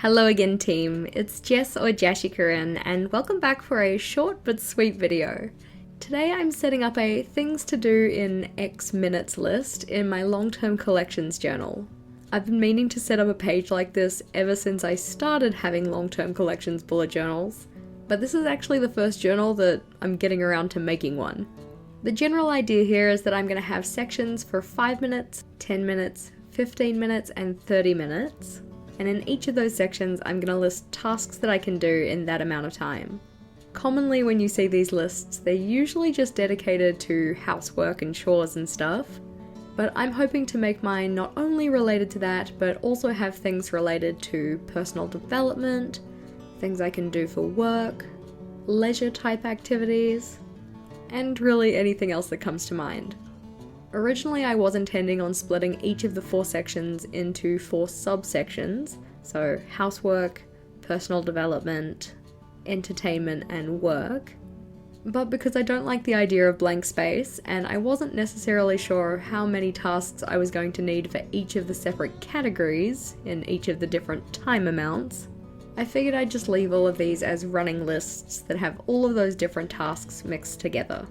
Hello again team, it's Jess or JashiiCorrin and welcome back for a short but sweet video. Today I'm setting up a things to do in X minutes list in my long-term collections journal. I've been meaning to set up a page like this ever since I started having long-term collections bullet journals, but this is actually the first journal that I'm getting around to making one. The general idea here is that I'm going to have sections for 5 minutes, 10 minutes, 15 minutes, and 30 minutes. And in each of those sections, I'm going to list tasks that I can do in that amount of time. Commonly when you see these lists, they're usually just dedicated to housework and chores and stuff, but I'm hoping to make mine not only related to that, but also have things related to personal development, things I can do for work, leisure type activities, and really anything else that comes to mind. Originally I was intending on splitting each of the 4 sections into 4 subsections, so housework, personal development, entertainment, and work. But because I don't like the idea of blank space, and I wasn't necessarily sure how many tasks I was going to need for each of the separate categories in each of the different time amounts, I figured I'd just leave all of these as running lists that have all of those different tasks mixed together.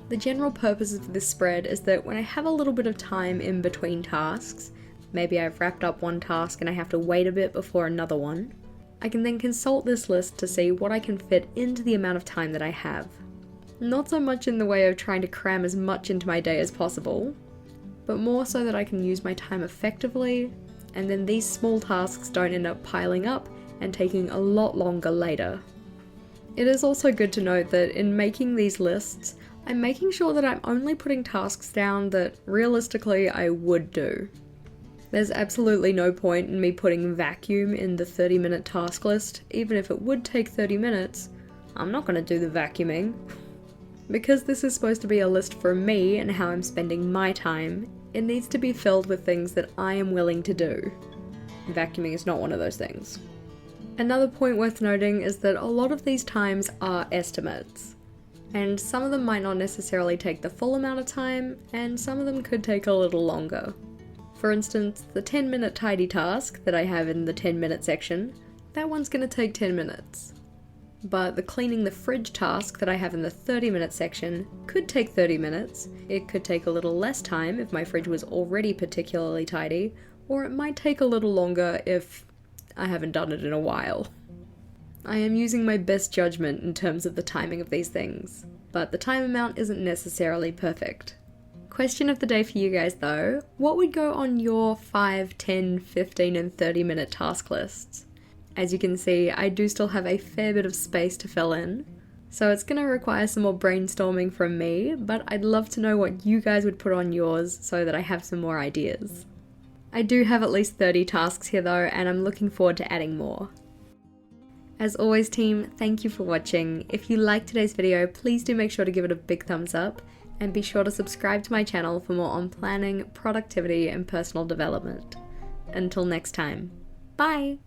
The general purpose of this spread is that when I have a little bit of time in between tasks, maybe I've wrapped up one task and I have to wait a bit before another one, I can then consult this list to see what I can fit into the amount of time that I have. Not so much in the way of trying to cram as much into my day as possible, but more so that I can use my time effectively, and then these small tasks don't end up piling up and taking a lot longer later. It is also good to note that in making these lists, I'm making sure that I'm only putting tasks down that realistically I would do. There's absolutely no point in me putting vacuum in the 30-minute task list. Even if it would take 30 minutes, I'm not going to do the vacuuming. Because this is supposed to be a list for me and how I'm spending my time, it needs to be filled with things that I am willing to do. Vacuuming is not one of those things. Another point worth noting is that a lot of these times are estimates. And some of them might not necessarily take the full amount of time, and some of them could take a little longer. For instance, the 10-minute tidy task that I have in the 10-minute section, that one's going to take 10 minutes. But the cleaning the fridge task that I have in the 30-minute section could take 30 minutes, it could take a little less time if my fridge was already particularly tidy, or it might take a little longer if I haven't done it in a while. I am using my best judgment in terms of the timing of these things, but the time amount isn't necessarily perfect. Question of the day for you guys though, what would go on your 5, 10, 15 and 30 minute task lists? As you can see, I do still have a fair bit of space to fill in, so it's going to require some more brainstorming from me, but I'd love to know what you guys would put on yours so that I have some more ideas. I do have at least 30 tasks here though, and I'm looking forward to adding more. As always team, thank you for watching. If you liked today's video, please do make sure to give it a big thumbs up, and be sure to subscribe to my channel for more on planning, productivity, and personal development. Until next time, bye!